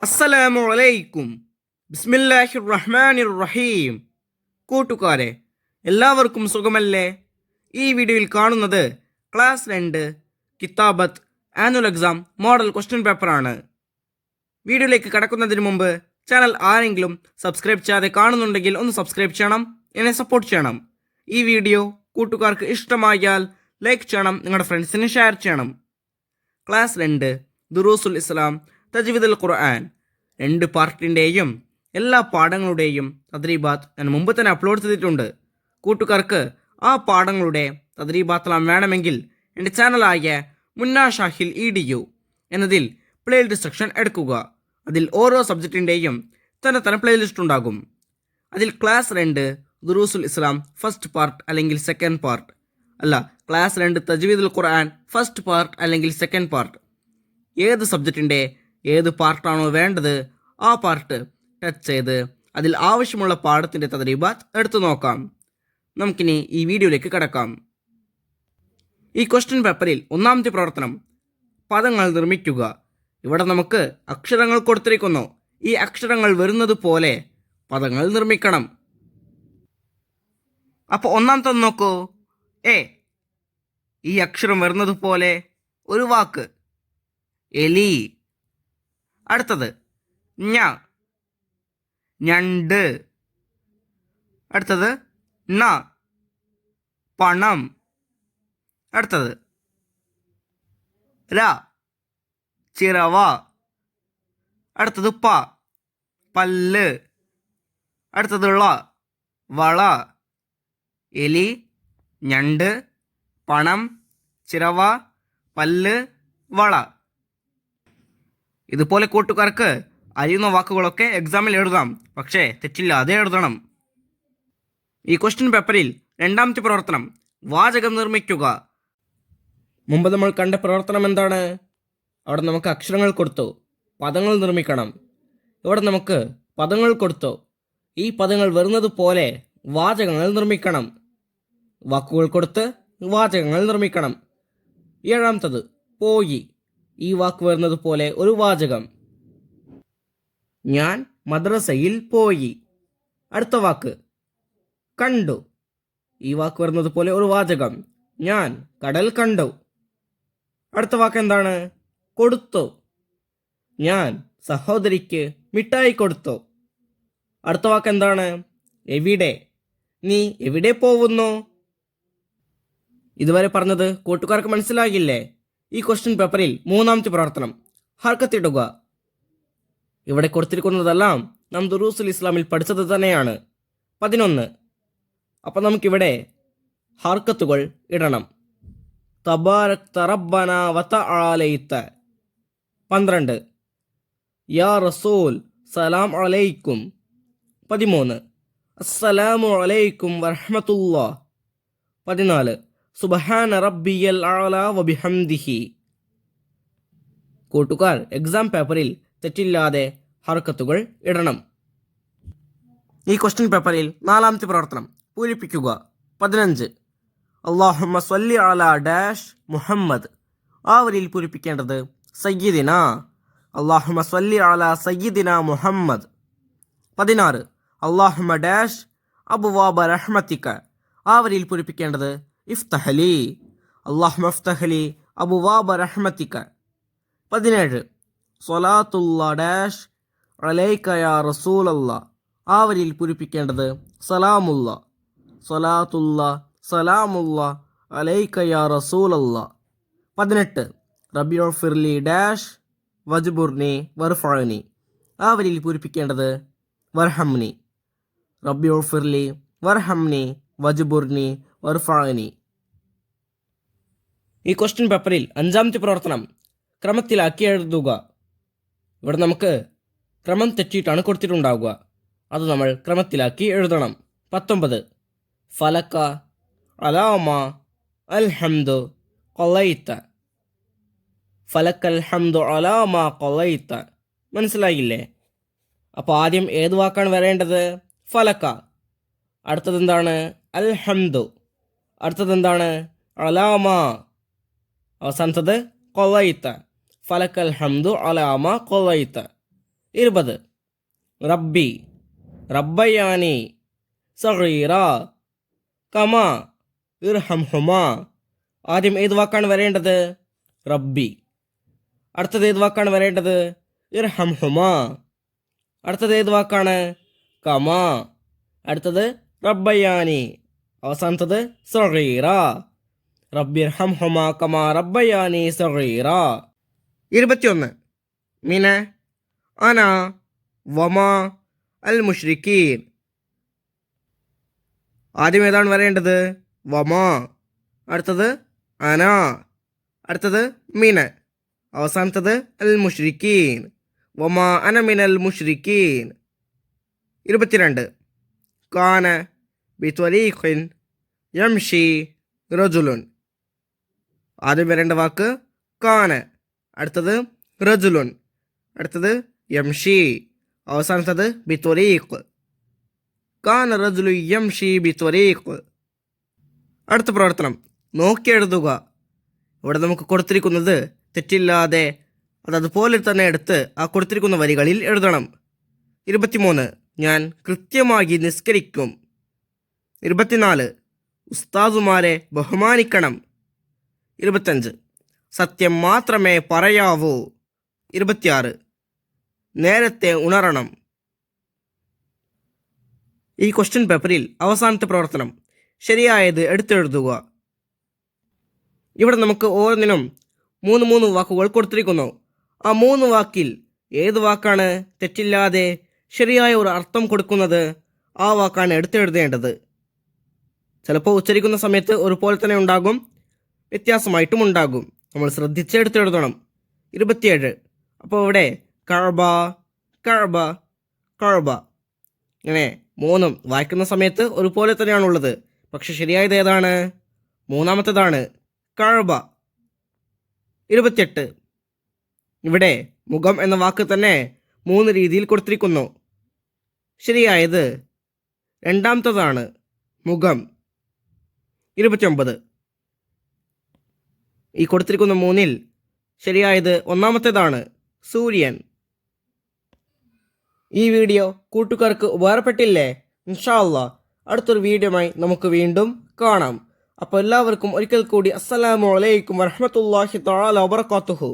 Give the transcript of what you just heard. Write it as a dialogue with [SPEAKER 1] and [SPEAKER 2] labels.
[SPEAKER 1] അസ്സലാമു അലൈക്കും. ബിസ്മില്ലാഹിർ റഹ്മാനിർ റഹീം. കൂട്ടുകാരെ, എല്ലാവർക്കും സുഖമല്ലേ? ഈ വീഡിയോയിൽ കാണുന്നത് ക്ലാസ് 2 കിതാബത്ത് ആനുവൽ എക്സാം മോഡൽ ക്വസ്റ്റ്യൻ പേപ്പറാണ്. വീഡിയോയിലേക്ക് കടക്കുന്നതിന് മുമ്പ് ചാനൽ ആരെങ്കിലും സബ്സ്ക്രൈബ് ചെയ്യാതെ കാണുന്നുണ്ടെങ്കിൽ ഒന്ന് സബ്സ്ക്രൈബ് ചെയ്യണം, എന്നെ സപ്പോർട്ട് ചെയ്യണം. ഈ വീഡിയോ കൂട്ടുകാർക്ക് ഇഷ്ടമായാൽ ലൈക്ക് ചെയ്യണം, നിങ്ങളുടെ ഫ്രണ്ട്സിന് ഷെയർ ചെയ്യണം. ക്ലാസ് 2 ദുറൂസുൽ ഇസ്ലാം തജ്വീദുൽ ഖുർആൻ 2 പാർട്ടിൻ്റെയും എല്ലാ പാഠങ്ങളുടെയും തദ്രീബാത്ത് ഞാൻ മുമ്പ് തന്നെ അപ്ലോഡ് ചെയ്തിട്ടുണ്ട്. കൂട്ടുകാർക്ക് ആ പാഠങ്ങളുടെ തദ്രീബാത്തെല്ലാം വേണമെങ്കിൽ എൻ്റെ ചാനലായ മുന്നാ ഷാഹിൽ EDU എന്നതിൽ പ്ലേലിസ്റ്റ് സെക്ഷൻ എടുക്കുക. അതിൽ ഓരോ സബ്ജക്റ്റിൻ്റെയും തന്നെ പ്ലേലിസ്റ്റ് ഉണ്ടാകും. അതിൽ ക്ലാസ് 2 ദുറൂസുൽ ഇസ്ലാം ഫസ്റ്റ് പാർട്ട് അല്ലെങ്കിൽ സെക്കൻഡ് പാർട്ട്, അല്ല, ക്ലാസ് 2 തജ്വീദുൽ ഖുർആൻ ഫസ്റ്റ് പാർട്ട് അല്ലെങ്കിൽ സെക്കൻഡ് പാർട്ട്, ഏത് സബ്ജക്റ്റിൻ്റെ ഏത് പാർട്ടാണോ വേണ്ടത് ആ പാർട്ട് ടച്ച് ചെയ്ത് അതിൽ ആവശ്യമുള്ള പാഠത്തിൻ്റെ തദ്രീബാത്ത് എടുത്തു നോക്കാം. നമുക്കിനി ഈ വീഡിയോയിലേക്ക് കടക്കാം. ഈ ക്വസ്റ്റ്യൻ പേപ്പറിൽ ഒന്നാമത്തെ പ്രവർത്തനം പദങ്ങൾ നിർമ്മിക്കുക. ഇവിടെ നമുക്ക് അക്ഷരങ്ങൾ കൊടുത്തിരിക്കുന്നു. ഈ അക്ഷരങ്ങൾ വരുന്നത് പോലെ പദങ്ങൾ നിർമ്മിക്കണം. അപ്പോൾ ഒന്നാമത്തെ നോക്കൂ. എ, ഈ അക്ഷരം വരുന്നത് പോലെ ഒരു വാക്ക്, എലി. അടുത്തത് ഞ, ഞണ്ട്. അടുത്തത് ന, പണം. അടുത്തത് ര, ചിറവ. അടുത്തത് പ, പല്ല്. അടുത്തതുള്ള വള. എലി, ഞണ്ട്, പണം, ചിറവ, പല്ല്, വള. ഇതുപോലെ കൂട്ടുകാർക്ക് അറിയുന്ന വാക്കുകളൊക്കെ എക്സാമിൽ എഴുതാം, പക്ഷേ തെറ്റില്ലാതെ എഴുതണം. ഈ ക്വസ്റ്റ്യൻ പേപ്പറിൽ രണ്ടാമത്തെ പ്രവർത്തനം വാചകം നിർമ്മിക്കുക. മുമ്പ് നമ്മൾ കണ്ട പ്രവർത്തനം എന്താണ്? അവിടെ നമുക്ക് അക്ഷരങ്ങൾ കൊടുത്തു, പദങ്ങൾ നിർമ്മിക്കണം. ഇവിടെ നമുക്ക് പദങ്ങൾ കൊടുത്തു, ഈ പദങ്ങൾ വരുന്നത് പോലെ വാചകങ്ങൾ നിർമ്മിക്കണം. വാക്കുകൾ കൊടുത്ത് വാചകങ്ങൾ നിർമ്മിക്കണം. ഏഴാമത്തത് പോയി, ഈ വാക്ക് വരുന്നത് പോലെ ഒരു വാചകം, ഞാൻ മദ്രസയിൽ പോയി. അടുത്ത വാക്ക് കണ്ടു, ഈ വാക്ക് വരുന്നത് പോലെ ഒരു വാചകം, ഞാൻ കടൽ കണ്ടു. അടുത്ത വാക്ക് എന്താണ്? കൊടുത്തു, ഞാൻ സഹോദരിക്ക് മിഠായി കൊടുത്തു. അടുത്ത വാക്ക് എന്താണ്? എവിടെ, നീ എവിടെ പോകുന്നു? ഇതുവരെ പറഞ്ഞത് കൂട്ടുകാർക്ക് മനസ്സിലാകില്ലേ? ഈ ക്വസ്റ്റ്യൻ പേപ്പറിൽ മൂന്നാമത്തെ പ്രവർത്തനം ഹർക്കത്തിടുക. ഇവിടെ കൊടുത്തിരിക്കുന്നതെല്ലാം നാം ദുറൂസുൽ ഇസ്ലാമിൽ പഠിച്ചത് തന്നെയാണ്. 11. അപ്പം നമുക്കിവിടെ ഹർക്കത്തുകൾ ഇടണം. തബാരക്ത റബ്ബന വതആലൈത. 12. യാ റസൂൽ സലാം അലൈക്കും. 13. അസ്സലാമു അലൈക്കും വറഹ്മത്തുള്ളാഹ്. 14. സുബ്ഹാന റബ്ബിയൽ അഅല വബിഹംദിഹി. കൂട്ടുകാർ എക്സാം പേപ്പറിൽ തെറ്റില്ലാതെ ഹർക്കത്തുകൾ ഇടണം. ഈ ക്വസ്റ്റ്യൻ പേപ്പറിൽ നാലാമത്തെ പ്രവർത്തനം പൂരിപ്പിക്കുക. 15. അല്ലാഹുമ്മ സ്വല്ലി അലാ ഡാഷ് മുഹമ്മദ്. ആ വരിയിൽ പൂരിപ്പിക്കേണ്ടത് സയ്യിദിന. അല്ലാഹുമ്മ സ്വല്ലി അലാ സയ്യിദിന മുഹമ്മദ്. 16. അല്ലാഹുമ്മ ഡാഷ് അബ്വാബ റഹ്മതിക. ആ വരിയിൽ പൂരിപ്പിക്കേണ്ടത് ഇഫ്തഹലി. അല്ലാഹുമ്മ ഇഫ്തഹലി അബ്വാബ റഹ്മതിക. 17. സ്വലാത്തുള്ള ഡാഷ് അലൈക യാ റസൂലല്ലാ. ആ വരിയിൽ പൂരിപ്പിക്കേണ്ടത് സലാമുള്ള. സ്വലാത്തുള്ള സലാമുള്ള അലൈക യാ റസൂലല്ലാ. 18. റബ്ബിഉ ഫിർലി ഡാഷ് വജ്ബുർനി വർഫഅനി. ആ വരിയിൽ പൂരിപ്പിക്കേണ്ടത് വർഹംനി. റബ്ബിഉ ഫിർലി വർഹംനി വജ്ബുർനി വർഫഅനി. ഈ ക്വസ്റ്റ്യൻ പേപ്പറിൽ അഞ്ചാമത്തെ പ്രവർത്തനം ക്രമത്തിലാക്കി എഴുതുക. ഇവിടെ നമുക്ക് ക്രമം തെറ്റിയിട്ടാണ് കൊടുത്തിട്ടുണ്ടാവുക, അത് നമ്മൾ ക്രമത്തിലാക്കി എഴുതണം. 19. ഫലക അലാമ അൽഹംദു ഖളൈത. ഫലക്കൽ ഹംദു അലാമ ഖളൈത. മനസ്സിലായില്ലേ? അപ്പോൾ ആദ്യം ഏത് വാക്കാണ് വരേണ്ടത്? ഫലക. അടുത്തതെന്താണ്? അൽഹംദു. അടുത്തതെന്താണ്? അലാമ. അവസാനത്തത് ഖളൈത. ഫലക്കൽ ഹംദു അലാമ ഖളൈത. 20. റബ്ബി റബ്ബയാനി സഗീറ കമ ഇർഹംഹുമാ. ആദ്യം ഏത് വാക്കാണ് വരേണ്ടത്? റബ്ബി. അടുത്തത് ഏത് വാക്കാണ് വരേണ്ടത്? ഇർഹംഹുമാ. അടുത്തത് ഏത് വാക്കാണ്? കമ. അടുത്തത് റബ്ബയാനി. അവസാനത്തത് സഗീറ. റബ്ബിർഹംഹുമാ കമാ റബ്ബയാനി സഗീറ. 21. മിന അന വമാ അൽ മുഷ്രിക്കീൻ. ആദ്യം ഏതാണ് വരേണ്ടത്? വമാ. അടുത്തത് അന. അടുത്തത് മിന. അവസാനത്തത് അൽ മുഷ്രിക്കീൻ. വമാ അന മിനൽ മുഷ്രിക്കീൻ. 22. കാന ബിത്വരീഖിൻ യംഷി റജുലുൻ. ആദ്യം വരേണ്ട വാക്ക് കാന. അടുത്തത് റജുലുൻ. അടുത്തത് യംഷി. അവസാനത്തത് ബിത്വരീഖ്. കാന റജുലു യംഷി ബിത്വരീഖ്. അടുത്ത പ്രവർത്തനം നോക്കി എഴുതുക. ഇവിടെ നമുക്ക് കൊടുത്തിരിക്കുന്നത് തെറ്റില്ലാതെ അതുപോലെ തന്നെ എടുത്ത് ആ കൊടുത്തിരിക്കുന്ന വരികളിൽ എഴുതണം. 23. ഞാൻ കൃത്യമായി നിസ്കരിക്കും. 24. ഉസ്താദുമാരെ ബഹുമാനിക്കണം. 25. സത്യം മാത്രമേ പറയാവൂ. 26. നേരത്തെ ഉണരണം. ഈ ക്വസ്റ്റ്യൻ പേപ്പറിൽ അവസാനത്തെ പ്രവർത്തനം ശരിയായത് എടുത്തെഴുതുക. ഇവിടെ നമുക്ക് ഓരോന്നിനും 3 വാക്കുകൾ കൊടുത്തിരിക്കുന്നു. ആ 3 വാക്കിൽ ഏത് വാക്കാണ് തെറ്റില്ലാതെ ശരിയായ ഒരു അർത്ഥം കൊടുക്കുന്നത്? ആ വാക്കാണ് എടുത്തെഴുതേണ്ടത്. ചിലപ്പോൾ ഉച്ചരിക്കുന്ന സമയത്ത് ഒരുപോലെ തന്നെ ഉണ്ടാകും, വ്യത്യാസമായിട്ടും ഉണ്ടാകും. നമ്മൾ ശ്രദ്ധിച്ച് എടുത്തെഴുതണം. 27. അപ്പോൾ ഇവിടെ കഅബ കഅബ കഅബ ഇങ്ങനെ 3 വായിക്കുന്ന സമയത്ത് ഒരുപോലെ തന്നെയാണുള്ളത്. പക്ഷെ ശരിയായത് ഏതാണ്? മൂന്നാമത്തേതാണ്, കഅബ. 28. ഇവിടെ മുഖം എന്ന വാക്ക് തന്നെ 3 രീതിയിൽ കൊടുത്തിരിക്കുന്നു. ശരിയായത് രണ്ടാമത്തേതാണ്, മുഖം. 29. ഈ കൊടുത്തിരിക്കുന്ന 3-ൽ ശരിയായത് ഒന്നാമത്തേതാണ്, സൂര്യൻ. ഈ വീഡിയോ കൂട്ടുകാർക്ക് ഉപകാരപ്പെട്ടില്ലേ? ഇൻഷാ അല്ലാഹ് അടുത്തൊരു വീഡിയോയുമായി നമുക്ക് വീണ്ടും കാണാം. അപ്പോൾ എല്ലാവർക്കും ഒരിക്കൽ കൂടി അസ്സലാമു അലൈക്കും വറഹ്മത്തുള്ളാഹി തആല വബറകാതുഹു.